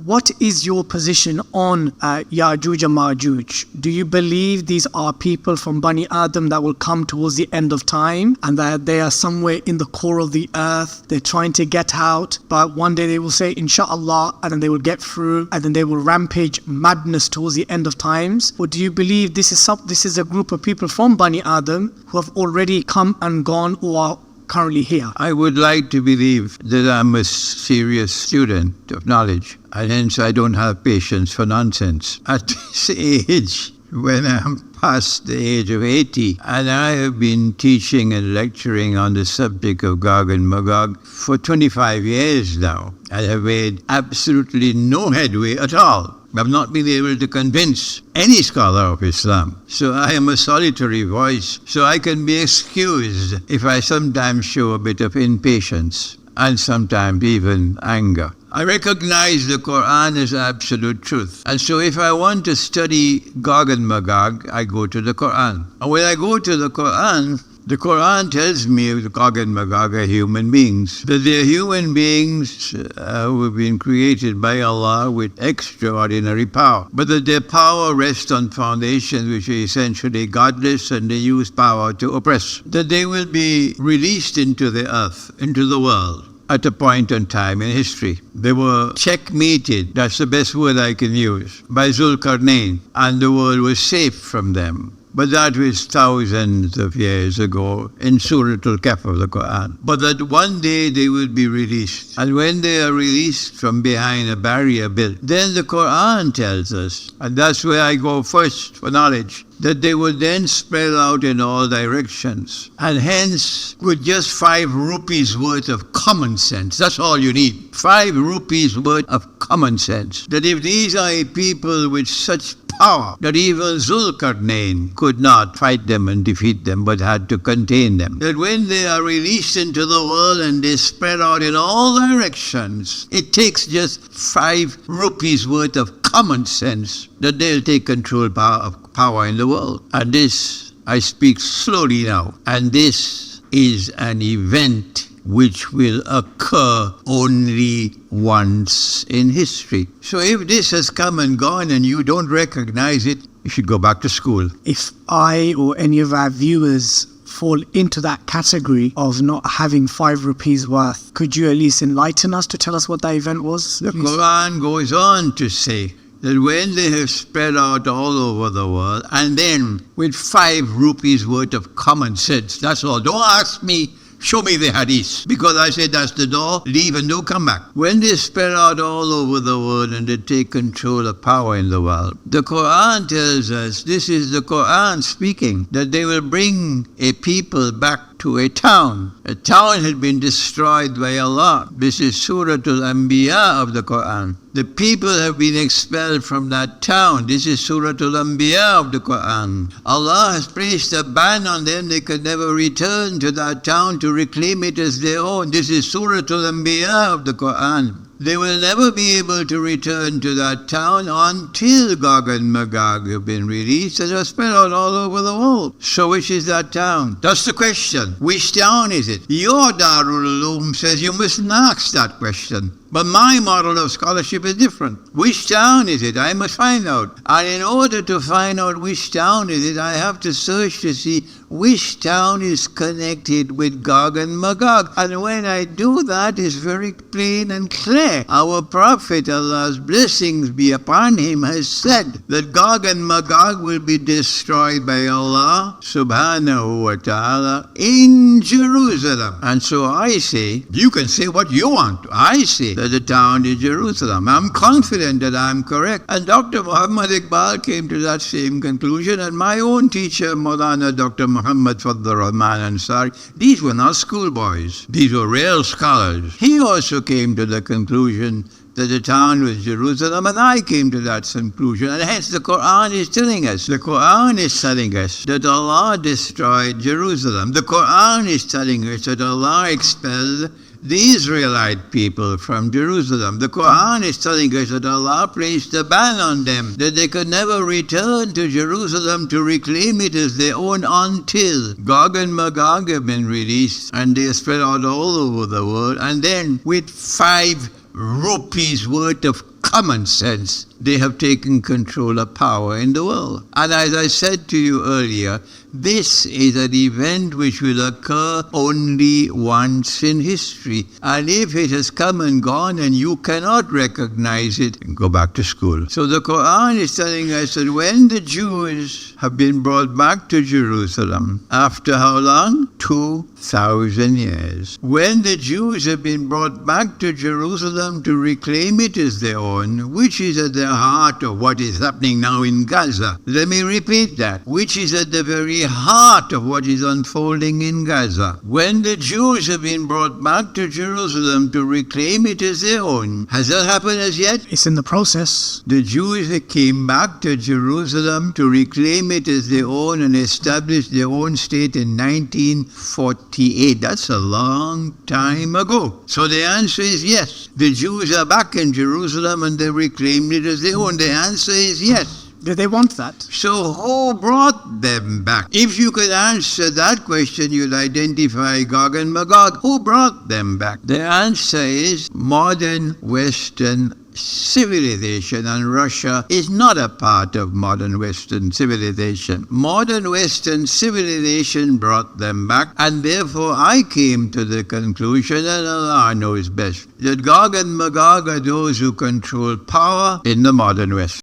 what is your position on Yajuj and Majuj? Do you believe these are people from Bani Adam that will come towards the end of time, and that they are somewhere in the core of the earth? They're trying to get out, but one day they will say Inshallah, and then they will get through, and then they will rampage madness towards the end of times? Or do you believe this is a group of people from Bani Adam who have already come and gone, or are currently here? I would like to believe that I'm a serious student of knowledge, and hence I don't have patience for nonsense. At this age, when I'm past the age of 80, and I have been teaching and lecturing on the subject of Gog and Magog for 25 years now, I have made absolutely no headway at all. I have not been able to convince any scholar of Islam. So I am a solitary voice. So I can be excused if I sometimes show a bit of impatience and sometimes even anger. I recognize the Quran as absolute truth. And so if I want to study Gog and Magog, I go to the Quran. And when I go to the Quran tells me that Gog and Magog are human beings, that they are human beings who have been created by Allah with extraordinary power, but that their power rests on foundations which are essentially godless, and they use power to oppress. That they will be released into the earth, into the world, at a point in time in history. They were checkmated, that's the best word I can use, by al-Qarnayn, and the world was safe from them. But that was thousands of years ago in Surah Al-Kahf of the Quran. But that one day they will be released. And when they are released from behind a barrier built, then the Quran tells us, and that's where I go first for knowledge, that they will then spread out in all directions. And hence, with just 5 rupees worth of common sense, that's all you need. 5 rupees worth of common sense. That if these are a people with such power that even al-Qarnayn could not fight them and defeat them, but had to contain them, that when they are released into the world and they spread out in all directions, it takes just 5 rupees worth of common sense that they'll take control of power in the world. And this, I speak slowly now, and this is an event which will occur only once in history. So if this has come and gone and you don't recognize it, you should go back to school. If I or any of our viewers fall into that category of not having 5 rupees worth, could you at least enlighten us to tell us what that event was? The Quran goes on to say that when they have spread out all over the world, and then with 5 rupees worth of common sense, that's all. Don't ask me, show me the hadith, because I said that's the door, leave and don't come back. When they spread out all over the world and they take control of power in the world, the Quran tells us, this is the Quran speaking, that they will bring a people back to a town. A town had been destroyed by Allah. This is Surah Al-Anbya of the Quran. The people have been expelled from that town. This is Surah Al-Anbya of the Quran. Allah has placed a ban on them. They could never return to that town to reclaim it as their own. This is Surah Al-Anbya of the Quran. They will never be able to return to that town until Gog and Magog have been released and are spread out all over the world. So which is that town? That's the question. Which town is it? Your Darul Uloom says you mustn't ask that question. But my model of scholarship is different. Which town is it? I must find out. And in order to find out which town is it, I have to search to see which town is connected with Gog and Magog. And when I do that, it's very plain and clear. Our Prophet, Allah's blessings be upon him, has said that Gog and Magog will be destroyed by Allah subhanahu wa ta'ala in Jerusalem. And so I say, you can say what you want. I say that the town is Jerusalem. I'm confident that I'm correct. And Dr. Muhammad Iqbal came to that same conclusion, and my own teacher, Maulana Dr. Muhammad Fadl Rahman Ansari, these were not schoolboys. These were real scholars. He also came to the conclusion that the town was Jerusalem, and I came to that conclusion. And hence the Quran is telling us, that Allah destroyed Jerusalem. The Quran is telling us that Allah expelled the Israelite people from Jerusalem. The Quran is telling us that Allah placed a ban on them, that they could never return to Jerusalem to reclaim it as their own until Gog and Magog have been released and they are spread out all over the world. And then with 5 rupees worth of common sense, they have taken control of power in the world. And as I said to you earlier, this is an event which will occur only once in history. And if it has come and gone and you cannot recognize it, go back to school. So the Quran is telling us that when the Jews have been brought back to Jerusalem, after how long? 2,000 years. When the Jews have been brought back to Jerusalem to reclaim it as their own, which is at the heart of what is happening now in Gaza. Let me repeat that. Which is at the very heart of what is unfolding in Gaza. When the Jews have been brought back to Jerusalem to reclaim it as their own, has that happened as yet? It's in the process. The Jews came back to Jerusalem to reclaim it as their own and establish their own state in 1948. That's a long time ago. So the answer is yes. The Jews are back in Jerusalem and they reclaimed it as their own. The answer is yes. Do they want that? So who brought them back? If you could answer that question, you'll identify Gog and Magog. Who brought them back? The answer is modern Western civilization, and Russia is not a part of modern Western civilization. Modern Western civilization brought them back, and therefore I came to the conclusion, and Allah knows best, that Gog and Magog are those who control power in the modern West.